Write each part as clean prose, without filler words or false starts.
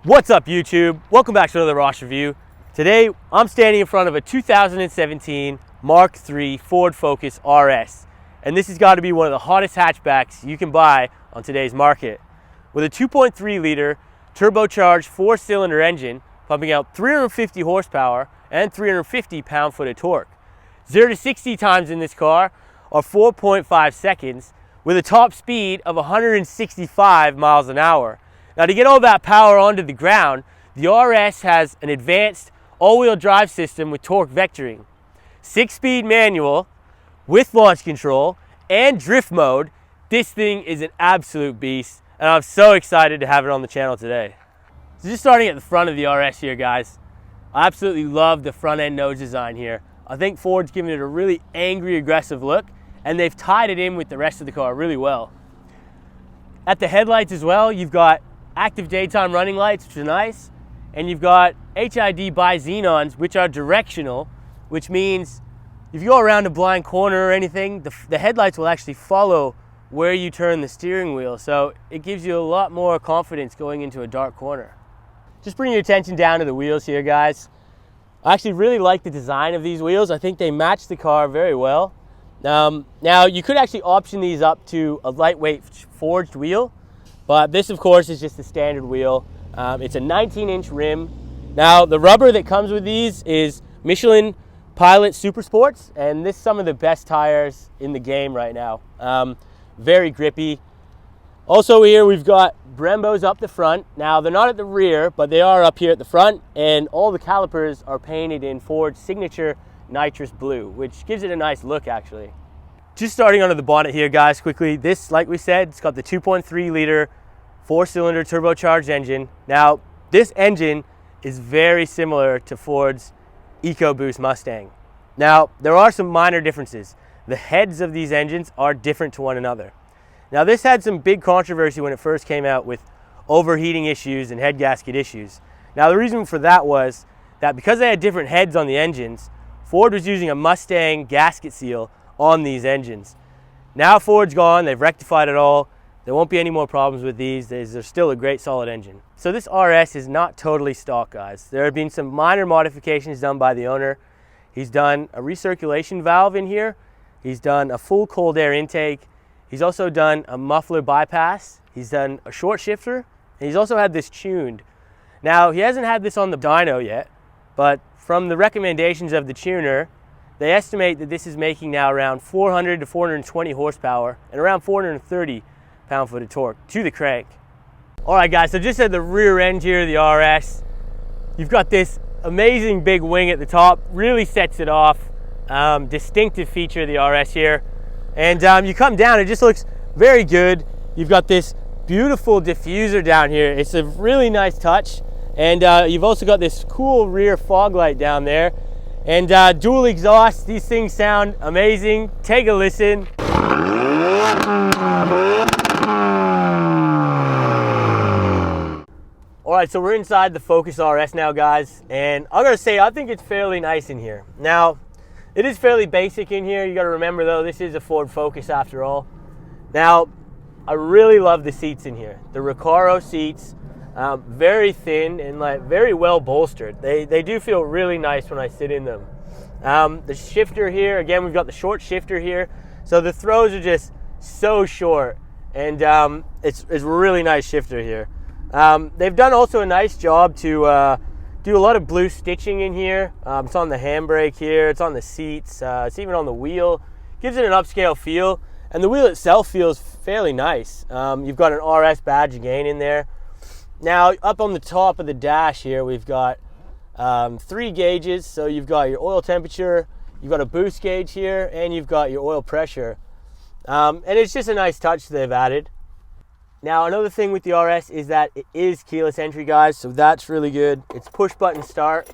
What's up YouTube? Welcome back to another Ross review. Today I'm standing in front of a 2017 Mark III Ford Focus RS, and this has got to be one of the hottest hatchbacks you can buy on today's market. With a 2.3 liter turbocharged 4-cylinder engine pumping out 350 horsepower and 350 pound-foot of torque. 0 to 60 times in this car are 4.5 seconds with a top speed of 165 miles an hour. Now, to get all that power onto the ground, the RS has an advanced all-wheel drive system with torque vectoring, 6-speed manual with launch control and drift mode. This thing is an absolute beast, and I'm so excited to have it on the channel today. So just starting at the front of the RS here, guys, I absolutely love the front end nose design here. I think Ford's given it a really angry, aggressive look, and they've tied it in with the rest of the car really well. At the headlights as well, you've got active daytime running lights, which are nice, and you've got HID bi-xenons, which are directional, which means if you go around a blind corner or anything, the headlights will actually follow where you turn the steering wheel, so it gives you a lot more confidence going into a dark corner. Just bring your attention down to the wheels here, guys. I actually really like the design of these wheels. I think they match the car very well. Now you could actually option these up to a lightweight forged wheel, but this, of course, is just the standard wheel. It's a 19-inch rim. Now, the rubber that comes with these is Michelin Pilot Super Sports, and this is some of the best tires in the game right now. Very grippy. Also here, we've got Brembos up the front. Now, they're not at the rear, but they are up here at the front, and all the calipers are painted in Ford's signature nitrous blue, which gives it a nice look, actually. Just starting under the bonnet here, guys, quickly. This, like we said, it's got the 2.3 liter 4-cylinder turbocharged engine. Now, this engine is very similar to Ford's EcoBoost Mustang. Now, there are some minor differences. The heads of these engines are different to one another. Now, this had some big controversy when it first came out with overheating issues and head gasket issues. Now, the reason for that was that because they had different heads on the engines, Ford was using a Mustang gasket seal on these engines. Now Ford's gone, they've rectified it all. There won't be any more problems with these. They're still a great solid engine. So this RS is not totally stock, guys. There have been some minor modifications done by the owner. He's done a recirculation valve in here. He's done a full cold air intake. He's also done a muffler bypass. He's done a short shifter, and he's also had this tuned. Now, he hasn't had this on the dyno yet, but from the recommendations of the tuner, they estimate that this is making now around 400 to 420 horsepower and around 430 pound-foot of torque to the crank. All right, guys, so just at the rear end here of the RS, you've got this amazing big wing at the top, really sets it off. Distinctive feature of the RS here. And you come down, it just looks very good. You've got this beautiful diffuser down here. It's a really nice touch. And you've also got this cool rear fog light down there. And dual exhaust, these things sound amazing. Take a listen. All right, so we're inside the Focus RS now, guys. And I'm gonna say, I think it's fairly nice in here. Now, it is fairly basic in here. You gotta remember though, this is a Ford Focus after all. Now, I really love the seats in here. The Recaro seats, very thin and like very well bolstered. They do feel really nice when I sit in them. The shifter here, again, we've got the short shifter here. So the throws are just so short, and it's a really nice shifter here. They've done also a nice job to do a lot of blue stitching in here. It's on the handbrake here, it's on the seats, it's even on the wheel. Gives it an upscale feel, and the wheel itself feels fairly nice. You've got an RS badge again in there. Now, up on the top of the dash here, we've got 3 gauges. So you've got your oil temperature, you've got a boost gauge here, and you've got your oil pressure. And it's just a nice touch they've added. Now, another thing with the RS is that it is keyless entry, guys, so that's really good. It's push button start.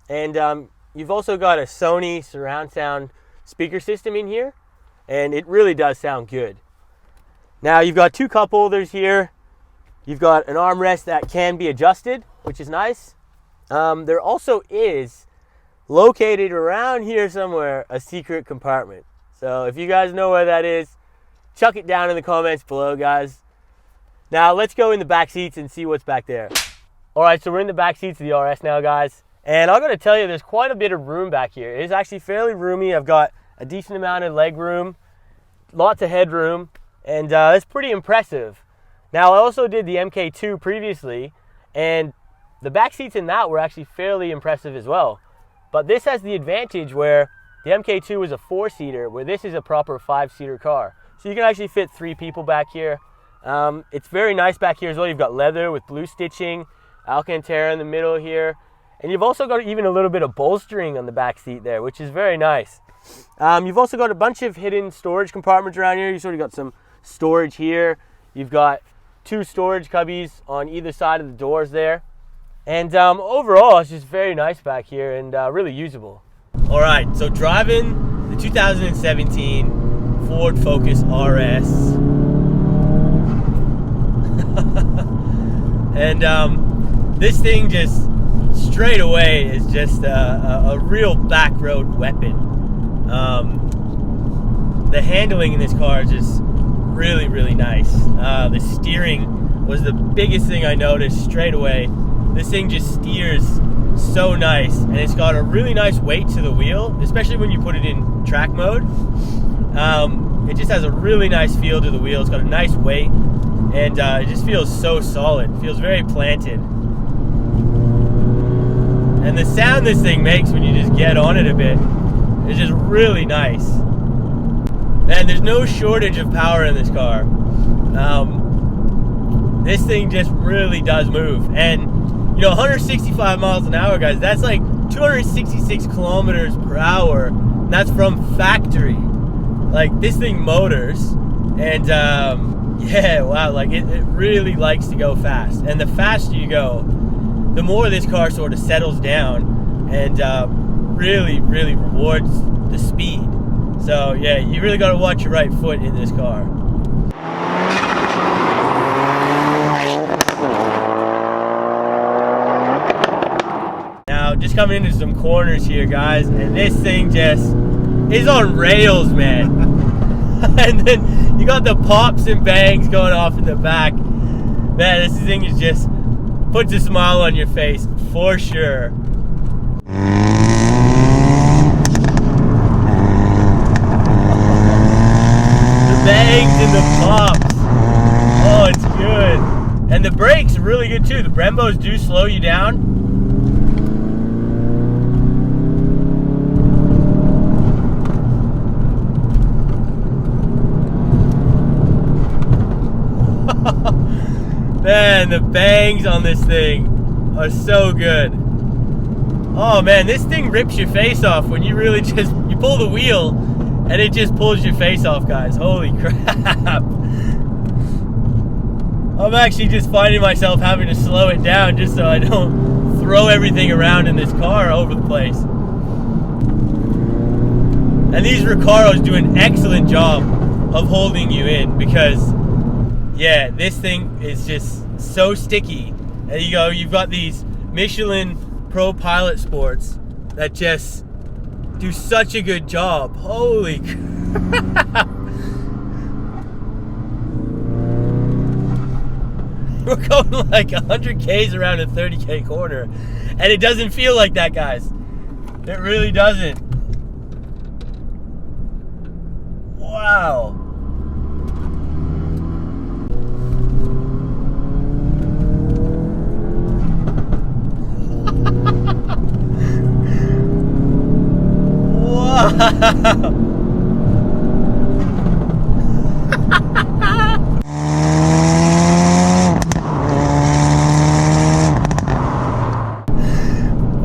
And you've also got a Sony surround sound speaker system in here, and it really does sound good. Now, you've got 2 cup holders here. You've got an armrest that can be adjusted, which is nice. There also is, located around here somewhere, a secret compartment. So if you guys know where that is, chuck it down in the comments below, guys. Now let's go in the back seats and see what's back there. All right, so we're in the back seats of the RS now, guys. And I'm gonna tell you, there's quite a bit of room back here. It is actually fairly roomy. I've got a decent amount of leg room, lots of headroom, and it's pretty impressive. Now, I also did the MK2 previously, and the back seats in that were actually fairly impressive as well. But this has the advantage where the MK2 was a 4-seater, where this is a proper 5-seater car. So you can actually fit 3 people back here. It's very nice back here as well. You've got leather with blue stitching, Alcantara in the middle here. And you've also got even a little bit of bolstering on the back seat there, which is very nice. You've also got a bunch of hidden storage compartments around here. You've sort of got some storage here. You've got 2 storage cubbies on either side of the doors there. And overall, it's just very nice back here and really usable. All right, so driving the 2017 Ford Focus RS. And this thing just straight away is just a real back road weapon. The handling in this car is just really, really nice. The steering was the biggest thing I noticed straight away. This thing just steers so nice, and it's got a really nice weight to the wheel, especially when you put it in track mode. It just has a really nice feel to the wheel. It's got a nice weight, and it just feels so solid. It feels very planted. And the sound this thing makes when you just get on it a bit is just really nice. And there's no shortage of power in this car. This thing just really does move. And, you know, 165 miles an hour, guys, that's like 266 kilometers per hour. And that's from factory. Like, this thing motors. And, yeah, wow, like, it really likes to go fast. And the faster you go, the more this car sort of settles down and really, really rewards the speed. So yeah, you really got to watch your right foot in this car. Now, just coming into some corners here, guys, and this thing just is on rails, man. And then you got the pops and bangs going off in the back. Man, this thing is just puts a smile on your face for sure. The bangs and the pops. Oh, it's good. And the brakes are really good too. The Brembos do slow you down. Man, the bangs on this thing are so good. Oh man, this thing rips your face off when you really just, you pull the wheel and it just pulls your face off, guys. Holy crap. I'm actually just finding myself having to slow it down just so I don't throw everything around in this car over the place. And these Recaros do an excellent job of holding you in because, yeah, this thing is just so sticky. There you go, you've got these Michelin Pro Pilot Sports that just do such a good job. Holy crap. We're going like 100 Ks around a 30K corner, and it doesn't feel like that, guys. It really doesn't. Wow.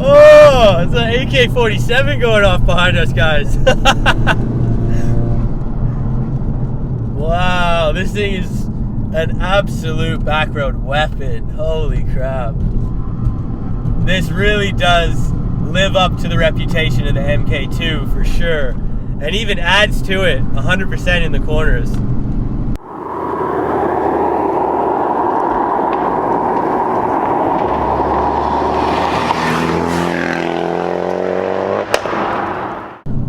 Oh, it's an AK-47 going off behind us, guys. Wow, this thing is an absolute backroad weapon. Holy crap. This really does live up to the reputation of the MK2 for sure, and even adds to it 100% in the corners.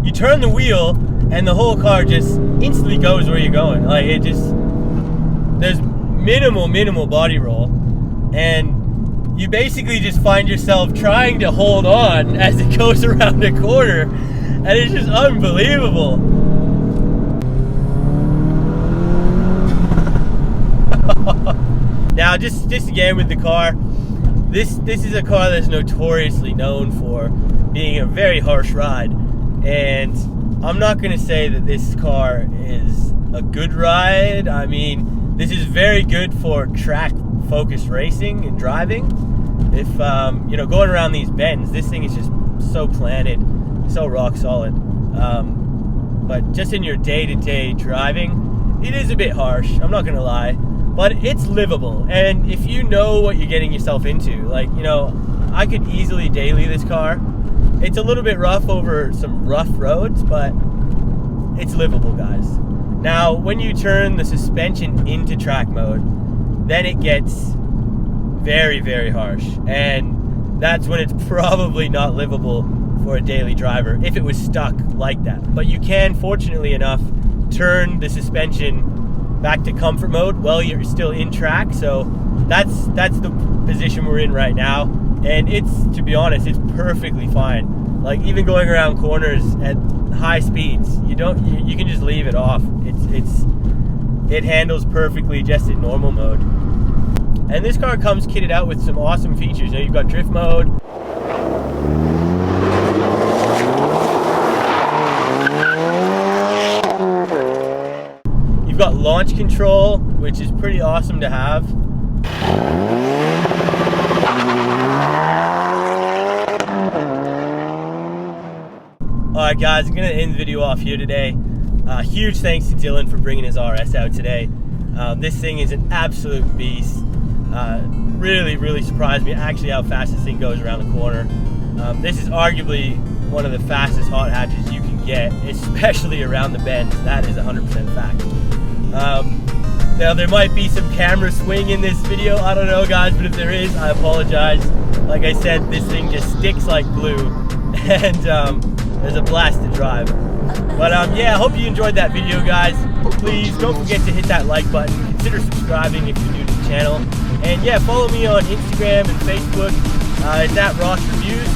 You turn the wheel and the whole car just instantly goes where you're going. Like, it just, there's minimal body roll, and you basically just find yourself trying to hold on as it goes around a corner, and it's just unbelievable. Now, just again with the car, this is a car that's notoriously known for being a very harsh ride, and I'm not going to say that this car is a good ride. I mean, this is very good for track focused racing and driving. If you know, going around these bends, this thing is just so planted, so rock solid. But just in your day-to-day driving, it is a bit harsh, I'm not gonna lie, but it's livable. And if you know what you're getting yourself into, like, you know, I could easily daily this car. It's a little bit rough over some rough roads, but it's livable, guys. Now, when you turn the suspension into track mode, then it gets very, very harsh, and that's when it's probably not livable for a daily driver if it was stuck like that. But you can, fortunately enough, turn the suspension back to comfort mode while you're still in track. So that's the position we're in right now, and it's, to be honest, it's perfectly fine. Like, even going around corners at high speeds, you can just leave it off. It handles perfectly just in normal mode. And this car comes kitted out with some awesome features. You know, you've got drift mode. You've got launch control, which is pretty awesome to have. Alright guys, I'm going to end the video off here today. Huge thanks to Dylan for bringing his RS out today. This thing is an absolute beast. Really surprised me actually how fast this thing goes around the corner. This is arguably one of the fastest hot hatches you can get, especially around the bends. That is 100% fact. Now, there might be some camera swing in this video, I don't know guys, but if there is, I apologize. Like I said, this thing just sticks like glue, and there's a blast to drive. But yeah, I hope you enjoyed that video, guys. Please don't forget to hit that like button. Consider subscribing if you're new to the channel. And yeah, follow me on Instagram and Facebook. It's at Ross Reviews.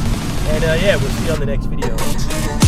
And yeah, we'll see you on the next video.